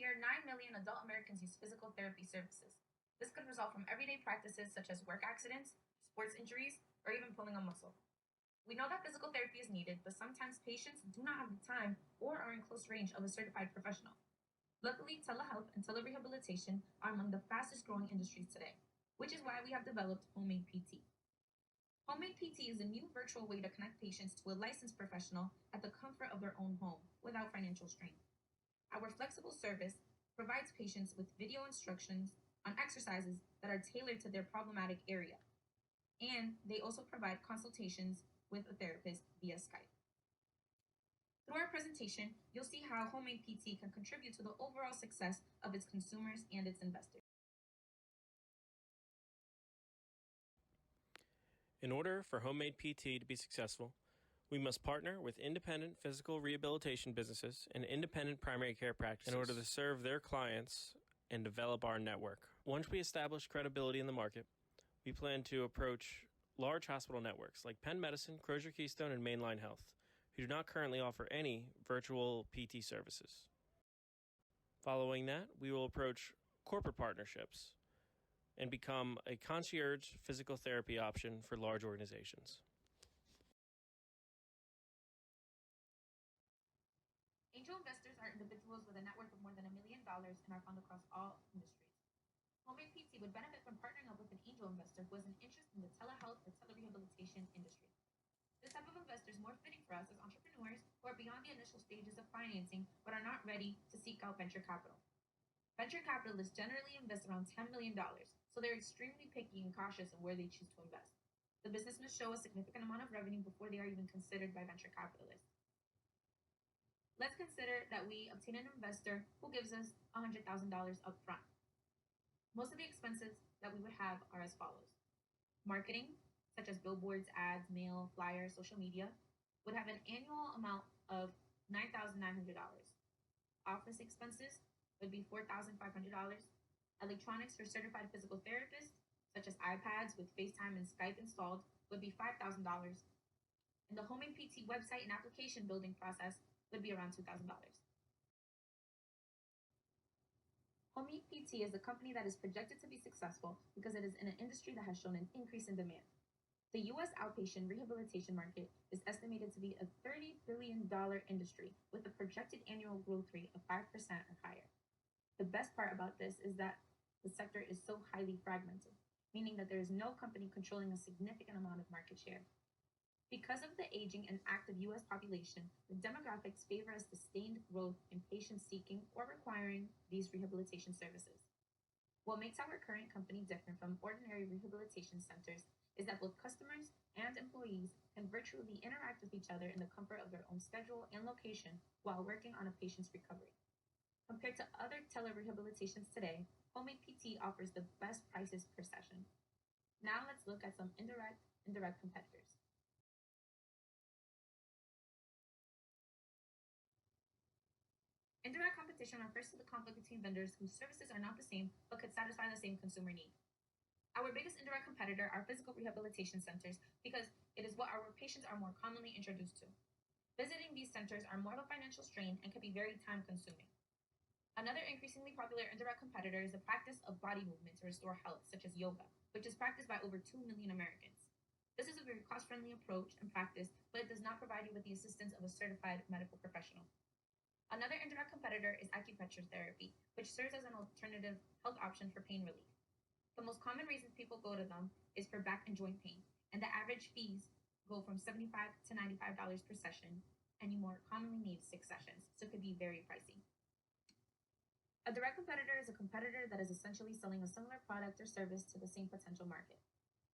year, 9 million adult Americans use physical therapy services. This could result from everyday practices such as work accidents, sports injuries, or even pulling a muscle. We know that physical therapy is needed, but sometimes patients do not have the time or are in close range of a certified professional. Luckily, telehealth and telerehabilitation are among the fastest growing industries today, which is why we have developed HomemadePT. HomemadePT is a new virtual way to connect patients to a licensed professional at the comfort of their own home without financial strain. Our flexible service provides patients with video instructions on exercises that are tailored to their problematic area, and they also provide consultations with a therapist via Skype. Through our presentation, you'll see how HomemadePT can contribute to the overall success of its consumers and its investors. In order for HomemadePT to be successful, we must partner with independent physical rehabilitation businesses and independent primary care practices in order to serve their clients and develop our network. Once we establish credibility in the market, we plan to approach large hospital networks like Penn Medicine, Crozier Keystone, and Mainline Health, who do not currently offer any virtual PT services. Following that, we will approach corporate partnerships and become a concierge physical therapy option for large organizations. Angel investors are individuals with a net worth of more than $1 million and are found across all industries. HomemadePT would benefit from partnering up with an angel investor who has an interest in the telehealth or telerehabilitation industry. This type of investor is more fitting for us as entrepreneurs who are beyond the initial stages of financing but are not ready to seek out venture capital. Venture capitalists generally invest around $10 million, so they're extremely picky and cautious in where they choose to invest. The business must show a significant amount of revenue before they are even considered by venture capitalists. Let's consider that we obtain an investor who gives us $100,000 up front. Most of the expenses that we would have are as follows. Marketing, such as billboards, ads, mail, flyers, social media, would have an annual amount of $9,900. Office expenses would be $4,500. Electronics for certified physical therapists, such as iPads with FaceTime and Skype installed, would be $5,000. And the HomemadePT website and application building process would be around $2,000. HomemadePT is a company that is projected to be successful because it is in an industry that has shown an increase in demand. The U.S. outpatient rehabilitation market is estimated to be a $30 billion industry with a projected annual growth rate of 5% or higher. The best part about this is that the sector is so highly fragmented, meaning that there is no company controlling a significant amount of market share. Because of the aging and active U.S. population, the demographics favor a sustained growth in patients seeking or requiring these rehabilitation services. What makes our current company different from ordinary rehabilitation centers is that both customers and employees can virtually interact with each other in the comfort of their own schedule and location while working on a patient's recovery. Compared to other telerehabilitations today, HomemadePT offers the best prices per session. Now let's look at some indirect competitors. Indirect competition refers to the conflict between vendors whose services are not the same but could satisfy the same consumer need. Our biggest indirect competitor are physical rehabilitation centers because it is what our patients are more commonly introduced to. Visiting these centers are more of a financial strain and can be very time-consuming. Another increasingly popular indirect competitor is the practice of body movement to restore health, such as yoga, which is practiced by over 2 million Americans. This is a very cost-friendly approach and practice, but it does not provide you with the assistance of a certified medical professional. Another indirect competitor is acupuncture therapy, which serves as an alternative health option for pain relief. The most common reasons people go to them is for back and joint pain, and the average fees go from $75 to $95 per session, and you more commonly need 6 sessions, so it could be very pricey. A direct competitor is a competitor that is essentially selling a similar product or service to the same potential market.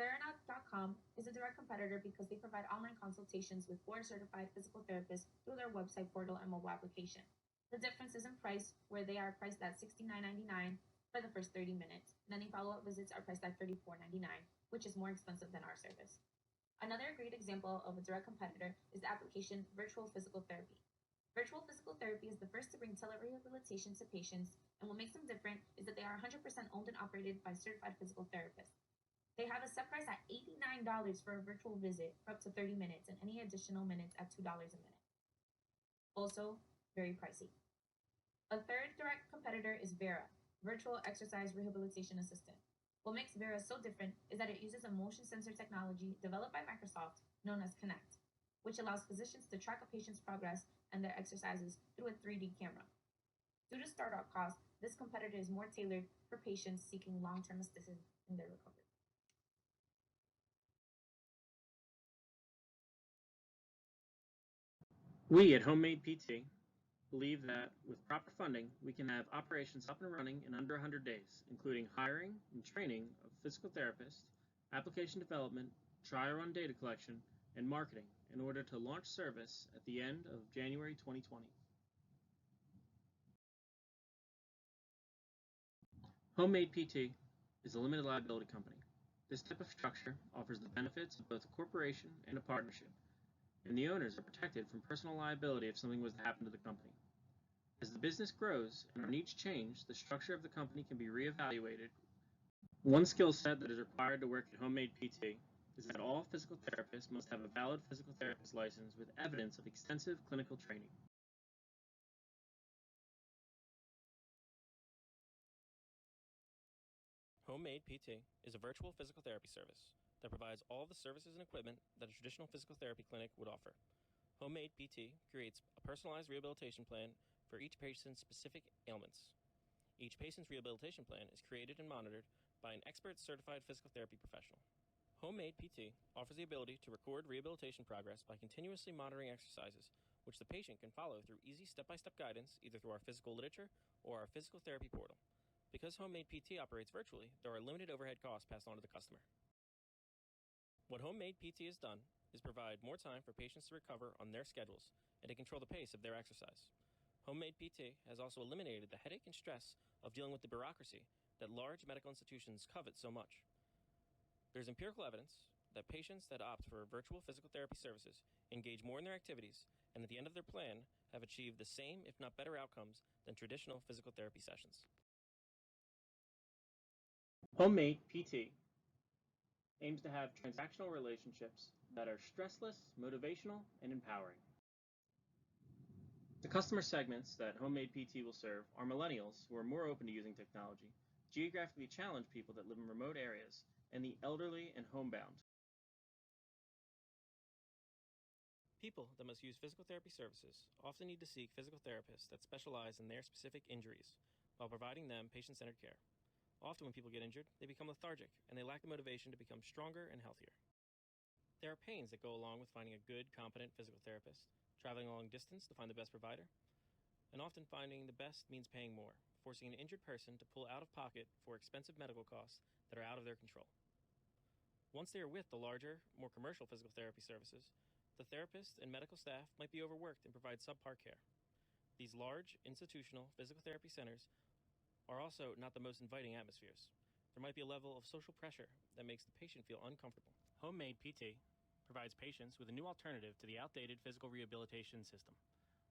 Theranos.com is a direct competitor because they provide online consultations with board-certified physical therapists through their website portal and mobile application. The difference is in price, where they are priced at $69.99 for the first 30 minutes. And any follow-up visits are priced at $34.99, which is more expensive than our service. Another great example of a direct competitor is the application Virtual Physical Therapy. Virtual physical therapy is the first to bring telerehabilitation to patients, and what makes them different is that they are 100% owned and operated by certified physical therapists. They have a set price at $89 for a virtual visit for up to 30 minutes and any additional minutes at $2 a minute. Also, very pricey. A third direct competitor is Vera, Virtual Exercise Rehabilitation Assistant. What makes Vera so different is that it uses a motion sensor technology developed by Microsoft known as Connect, which allows physicians to track a patient's progress and their exercises through a 3D camera. Due to startup costs, this competitor is more tailored for patients seeking long-term assistance in their recovery. We at Homemade PT believe that with proper funding, we can have operations up and running in under 100 days, including hiring and training of physical therapists, application development, trial run data collection, and marketing in order to launch service at the end of January 2020. Homemade PT is a limited liability company. This type of structure offers the benefits of both a corporation and a partnership, and the owners are protected from personal liability if something was to happen to the company. As the business grows and our needs change, the structure of the company can be reevaluated. One skill set that is required to work at Homemade PT is that all physical therapists must have a valid physical therapist license with evidence of extensive clinical training. Homemade PT is a virtual physical therapy service that provides all the services and equipment that a traditional physical therapy clinic would offer. Homemade PT creates a personalized rehabilitation plan for each patient's specific ailments. Each patient's rehabilitation plan is created and monitored by an expert certified physical therapy professional. Homemade PT offers the ability to record rehabilitation progress by continuously monitoring exercises, which the patient can follow through easy step-by-step guidance either through our physical literature or our physical therapy portal. Because Homemade PT operates virtually, there are limited overhead costs passed on to the customer. What Homemade PT has done is provide more time for patients to recover on their schedules and to control the pace of their exercise. Homemade PT has also eliminated the headache and stress of dealing with the bureaucracy that large medical institutions covet so much. There's empirical evidence that patients that opt for virtual physical therapy services engage more in their activities and at the end of their plan have achieved the same, if not better, outcomes than traditional physical therapy sessions. Homemade PT aims to have transactional relationships that are stressless, motivational, and empowering. The customer segments that Homemade PT will serve are millennials who are more open to using technology, geographically challenged people that live in remote areas, and the elderly and homebound. People that must use physical therapy services often need to seek physical therapists that specialize in their specific injuries while providing them patient-centered care. Often when people get injured, they become lethargic and they lack the motivation to become stronger and healthier. There are pains that go along with finding a good, competent physical therapist, traveling a long distance to find the best provider, and often finding the best means paying more, forcing an injured person to pull out of pocket for expensive medical costs that are out of their control. Once they are with the larger, more commercial physical therapy services, the therapist and medical staff might be overworked and provide subpar care. These large, institutional physical therapy centers are also not the most inviting atmospheres. There might be a level of social pressure that makes the patient feel uncomfortable. Homemade PT provides patients with a new alternative to the outdated physical rehabilitation system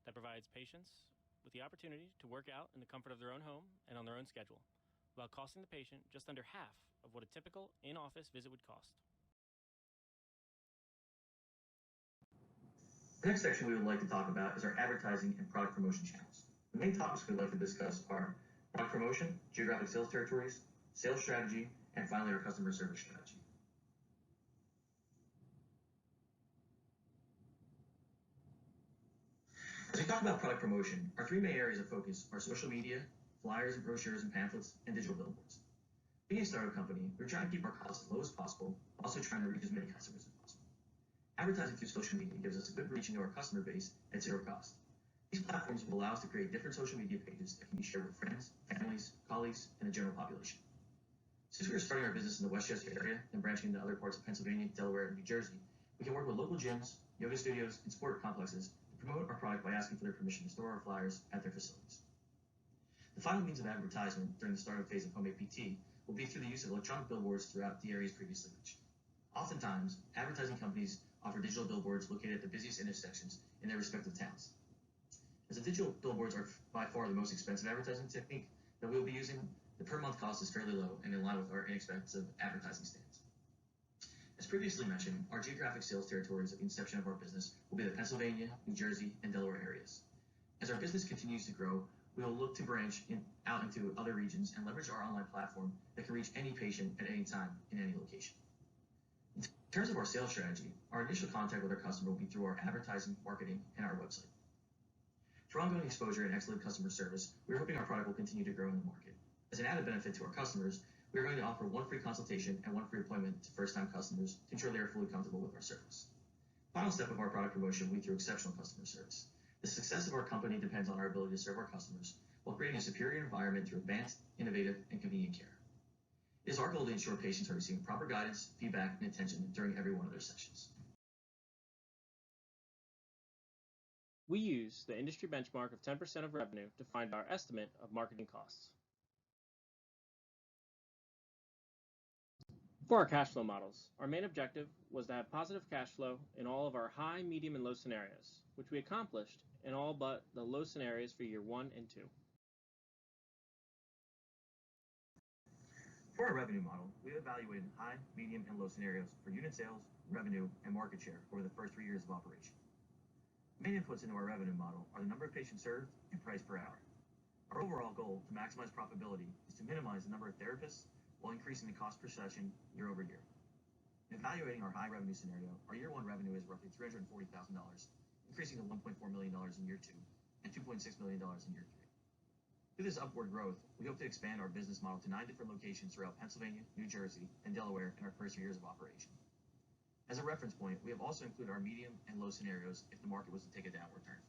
that provides patients with the opportunity to work out in the comfort of their own home and on their own schedule, while costing the patient just under half of what a typical in-office visit would cost. The next section we would like to talk about is our advertising and product promotion channels. The main topics we'd like to discuss are product promotion, geographic sales territories, sales strategy, and finally our customer service strategy. As we talk about product promotion, our three main areas of focus are social media, flyers and brochures and pamphlets, and digital billboards. Being a startup company, we're trying to keep our costs as low as possible, also trying to reach as many customers as possible. Advertising through social media gives us a good reach into our customer base at zero cost. These platforms will allow us to create different social media pages that can be shared with friends, families, colleagues, and the general population. Since we are starting our business in the Westchester area and branching into other parts of Pennsylvania, Delaware, and New Jersey, we can work with local gyms, yoga studios, and sport complexes to promote our product by asking for their permission to store our flyers at their facilities. The final means of advertisement during the startup phase of Homemade PT will be through the use of electronic billboards throughout the areas previously mentioned. Oftentimes, advertising companies offer digital billboards located at the busiest intersections in their respective towns. As the digital billboards are by far the most expensive advertising technique that we will be using, the per month cost is fairly low and in line with our inexpensive advertising stance. As previously mentioned, our geographic sales territories at the inception of our business will be the Pennsylvania, New Jersey, and Delaware areas. As our business continues to grow, we will look to branch out into other regions and leverage our online platform that can reach any patient at any time in any location. In terms of our sales strategy, our initial contact with our customer will be through our advertising, marketing, and our website. Through ongoing exposure and excellent customer service, we are hoping our product will continue to grow in the market. As an added benefit to our customers, we are going to offer one free consultation and one free appointment to first-time customers to ensure they are fully comfortable with our service. Final step of our product promotion will be through exceptional customer service. The success of our company depends on our ability to serve our customers while creating a superior environment through advanced, innovative, and convenient care. It is our goal to ensure patients are receiving proper guidance, feedback, and attention during every one of their sessions. We use the industry benchmark of 10% of revenue to find our estimate of marketing costs. For our cash flow models, our main objective was to have positive cash flow in all of our high, medium, and low scenarios, which we accomplished in all but the low scenarios for year 1 and 2. For our revenue model, we have evaluated high, medium, and low scenarios for unit sales, revenue, and market share over the first 3 years of operation. Main inputs into our revenue model are the number of patients served and price per hour. Our overall goal to maximize profitability is to minimize the number of therapists while increasing the cost per session year over year. In evaluating our high revenue scenario, our year 1 revenue is roughly $340,000, increasing to $1.4 million in year 2 and $2.6 million in year 3. Through this upward growth, we hope to expand our business model to 9 different locations throughout Pennsylvania, New Jersey, and Delaware in our first 3 years of operation. As a reference point, we have also included our medium and low scenarios if the market was to take a downward turn.